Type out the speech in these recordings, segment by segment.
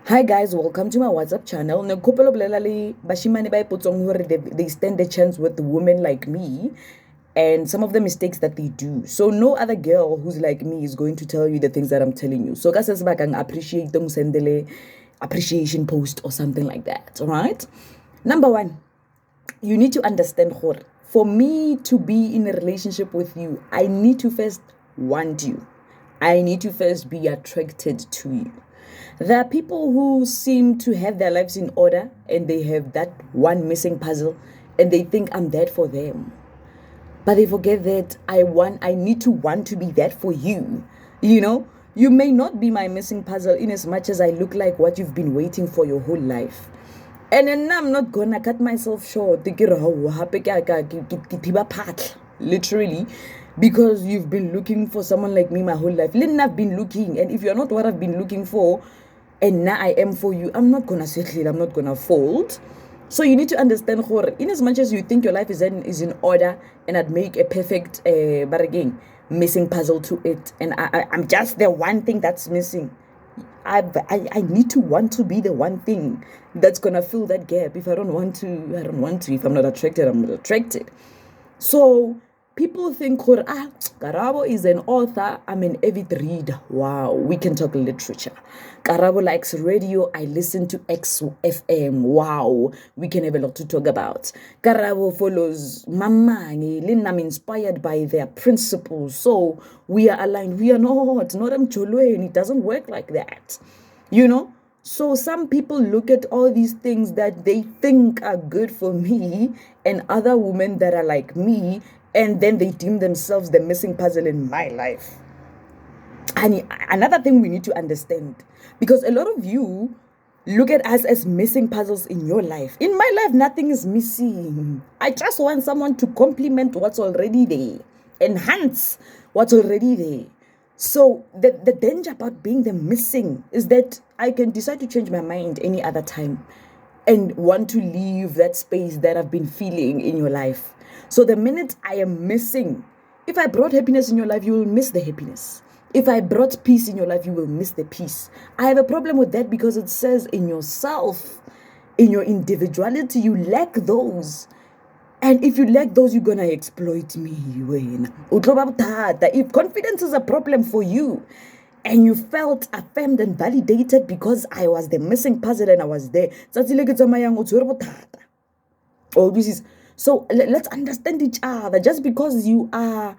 Hi guys, welcome to my WhatsApp channel. Nekopelo bolela le bashimane ba ipotsong hore they stand a chance with women like me and some of the mistakes that they do. So no other girl who's like me is going to tell you the things that I'm telling you. So ka se sebakang appreciate sendele appreciation post or something like that. All right? Number 1, you need to understand hore for me to be in a relationship with you, I need to first want you. I need to first be attracted to you. There are people who seem to have their lives in order and they have that one missing puzzle and they think I'm that for them. But they forget that I need to want to be that for you. You know, you may not be my missing puzzle in as much as I look like what you've been waiting for your whole life. And then I'm not gonna cut myself short. Literally, because you've been looking for someone like me my whole life. Lynn, I've been looking, and if you're not what I've been looking for, and now I am for you, I'm not gonna settle, I'm not gonna fold. So you need to understand, in as much as you think your life is in order, and I'd make a perfect, but again, missing puzzle to it, and I'm just the one thing that's missing. I need to want to be the one thing that's gonna fill that gap. If I don't want to, I don't want to. If I'm not attracted, I'm not attracted. So people think, Karabo is an author, I'm an avid reader. Wow, we can talk literature. Karabo likes radio, I listen to XFM. Wow, we can have a lot to talk about. Karabo follows Mamangi, Lynn, I'm inspired by their principles. So we are aligned. We are not Mcholweni. It doesn't work like that. You know? So some people look at all these things that they think are good for me and other women that are like me, and then they deem themselves the missing puzzle in my life. And another thing we need to understand, because a lot of you look at us as missing puzzles in your life. In my life, nothing is missing. I just want someone to complement what's already there, enhance what's already there. So the danger about being the missing is that I can decide to change my mind any other time and want to leave that space that I've been feeling in your life. So the minute I am missing, if I brought happiness in your life, you will miss the happiness. If I brought peace in your life, you will miss the peace. I have a problem with that because it says in yourself, in your individuality, you lack those. And if you lack those, you're going to exploit me. If confidence is a problem for you and you felt affirmed and validated because I was the missing puzzle and I was there. Oh, this is so let's understand each other. Just because you are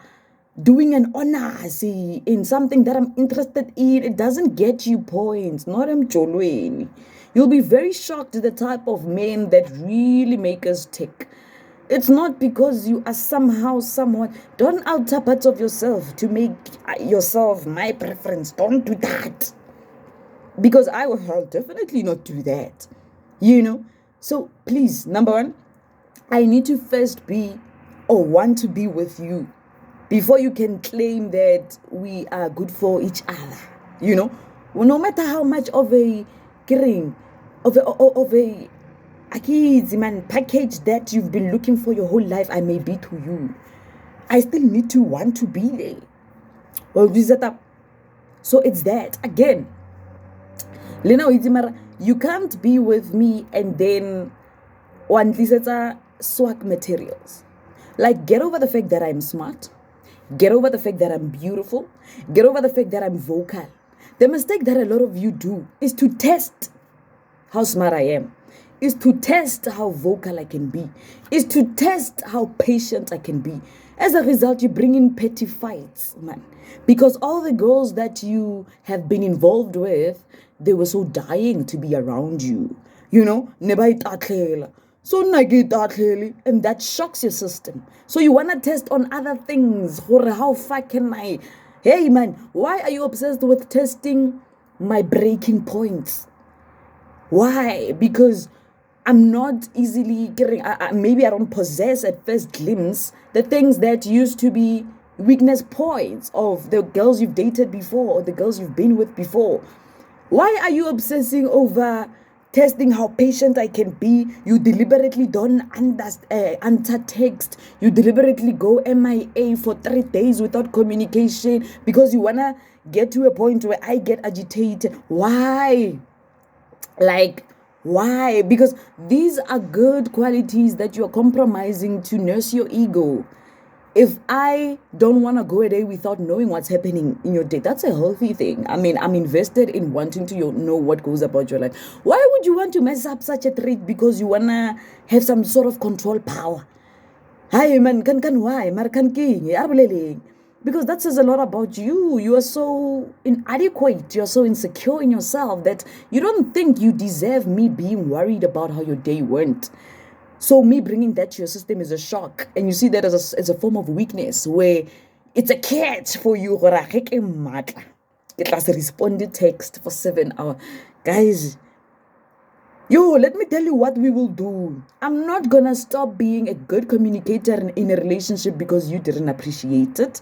doing an honor in something that I'm interested in, it doesn't get you points. Not Mcholweni. You'll be very shocked at the type of men that really make us tick. It's not because you are somehow someone. Don't alter parts of yourself to make yourself my preference. Don't do that. Because I will definitely not do that. You know? So please, number 1, I need to first be or want to be with you before you can claim that we are good for each other. You know? Well, no matter how much of a package that you've been looking for your whole life I may be to you, I still need to want to be there. Well, so it's that again. You can't be with me and then one swag materials. Like, get over the fact that I'm smart. Get over the fact that I'm beautiful. Get over the fact that I'm vocal. The mistake that a lot of you do is to test how smart I am, is to test how vocal I can be, is to test how patient I can be. As a result, you bring in petty fights, man. Because all the girls that you have been involved with, they were so dying to be around you. You know, so and that shocks your system. So you want to test on other things. How far can I? Hey, man, why are you obsessed with testing my breaking points? Why? Because I'm not easily getting, maybe I don't possess at first glimpse the things that used to be weakness points of the girls you've dated before or the girls you've been with before. Why are you obsessing over testing how patient I can be? You deliberately don't answer text. You deliberately go MIA for 3 days without communication because you want to get to a point where I get agitated. Why? Like, why? Because these are good qualities that you're compromising to nurse your ego. If I don't want to go a day without knowing what's happening in your day, that's a healthy thing. I mean, I'm invested in wanting to know what goes about your life. Why would you want to mess up such a trait because you want to have some sort of control power? Hi man, kan why? Mar kan king, because that says a lot about you. You are so inadequate. You're so insecure in yourself that you don't think you deserve me being worried about how your day went. So me bringing that to your system is a shock, and you see that as a form of weakness, where it's a catch for you. It has a responded text for 7 hours, guys. Yo, let me tell you what we will do. I'm not gonna stop being a good communicator in a relationship because you didn't appreciate it.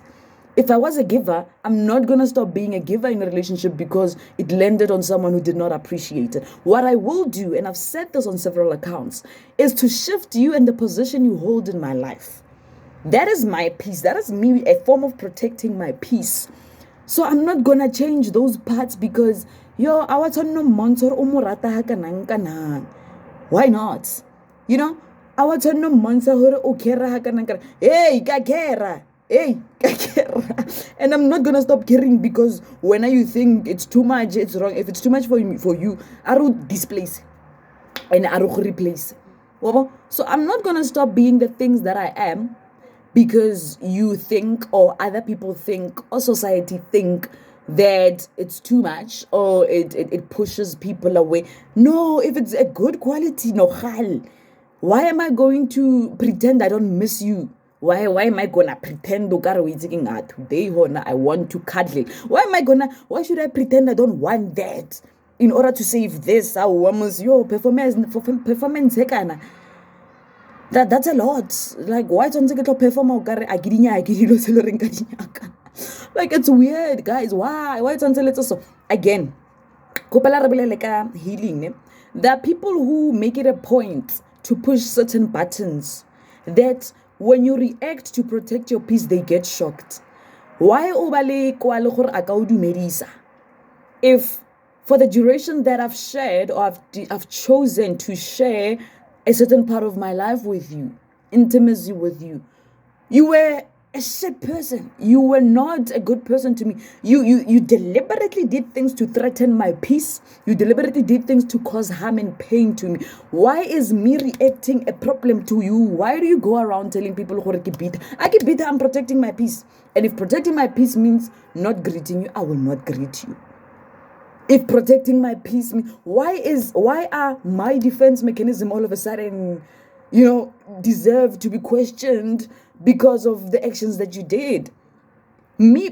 If I was a giver, I'm not gonna stop being a giver in a relationship because it landed on someone who did not appreciate it. What I will do, and I've said this on several accounts, is to shift you and the position you hold in my life. That is my peace. That is me, a form of protecting my peace. So I'm not gonna change those parts because I was on no months or umurata. Why not? You know, I was on no months or okera. Hey, kakera. Hey, and I'm not gonna stop caring because when you think it's too much, it's wrong. If it's too much for you, I will displace and I will replace. So I'm not gonna stop being the things that I am because you think, or other people think, or society think that it's too much or it pushes people away. No, if it's a good quality, no hal. Why am I going to pretend I don't miss you? Why am I gonna pretend today I want to cuddle? Why should I pretend I don't want that in order to save this? Your performance that's a lot. Like, why don't you get to perform like, it's weird, guys. Why don't you so again healing? There are people who make it a point to push certain buttons that when you react to protect your peace, they get shocked. Why if for the duration that I've shared or I've chosen to share a certain part of my life with you, intimacy with you, you were a shit person. You were not a good person to me. You deliberately did things to threaten my peace. You deliberately did things to cause harm and pain to me. Why is me reacting a problem to you? Why do you go around telling people I'm protecting my peace? And if protecting my peace means not greeting you, I will not greet you. If protecting my peace means, why are my defense mechanism all of a sudden, deserve to be questioned because of the actions that you did?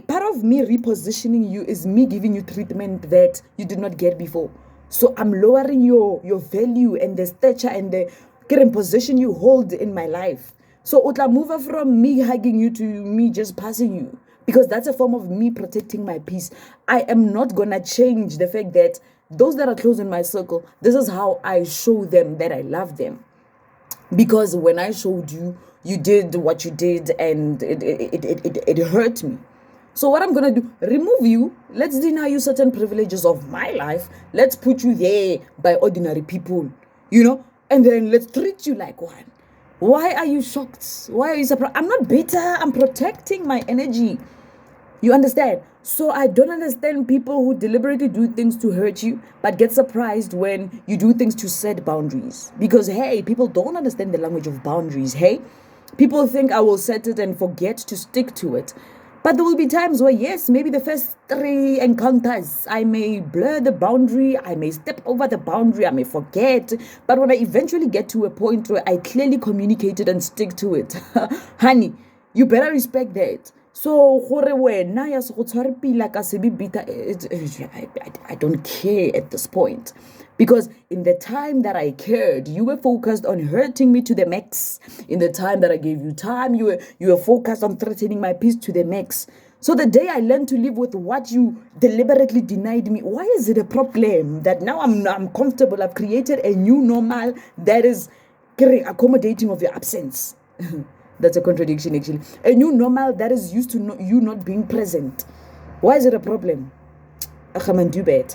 Part of me repositioning you is me giving you treatment that you did not get before. So I'm lowering your value and the stature and the current position you hold in my life. So utla move from me hugging you to me just passing you, because that's a form of me protecting my peace. I am not gonna change the fact that those that are close in my circle, this is how I show them that I love them. Because when I showed you, you did what you did, and it hurt me. So what I'm gonna do, remove you. Let's deny you certain privileges of my life. Let's put you there by ordinary people, and then let's treat you like one. Why are you shocked? Why are you surprised? I'm not bitter. I'm protecting my energy. You understand? So I don't understand people who deliberately do things to hurt you, but get surprised when you do things to set boundaries. Because, hey, people don't understand the language of boundaries, hey? People think I will set it and forget to stick to it. But there will be times where, yes, maybe the first 3 encounters, I may blur the boundary, I may step over the boundary, I may forget. But when I eventually get to a point where I clearly communicated and stick to it, honey, you better respect that. So, I don't care at this point. Because in the time that I cared, you were focused on hurting me to the max. In the time that I gave you time, you were focused on threatening my peace to the max. So the day I learned to live with what you deliberately denied me, why is it a problem that now I'm comfortable? I've created a new normal that is accommodating of your absence. That's a contradiction, actually. A new normal that is used to you not being present. Why is it a problem? Do better.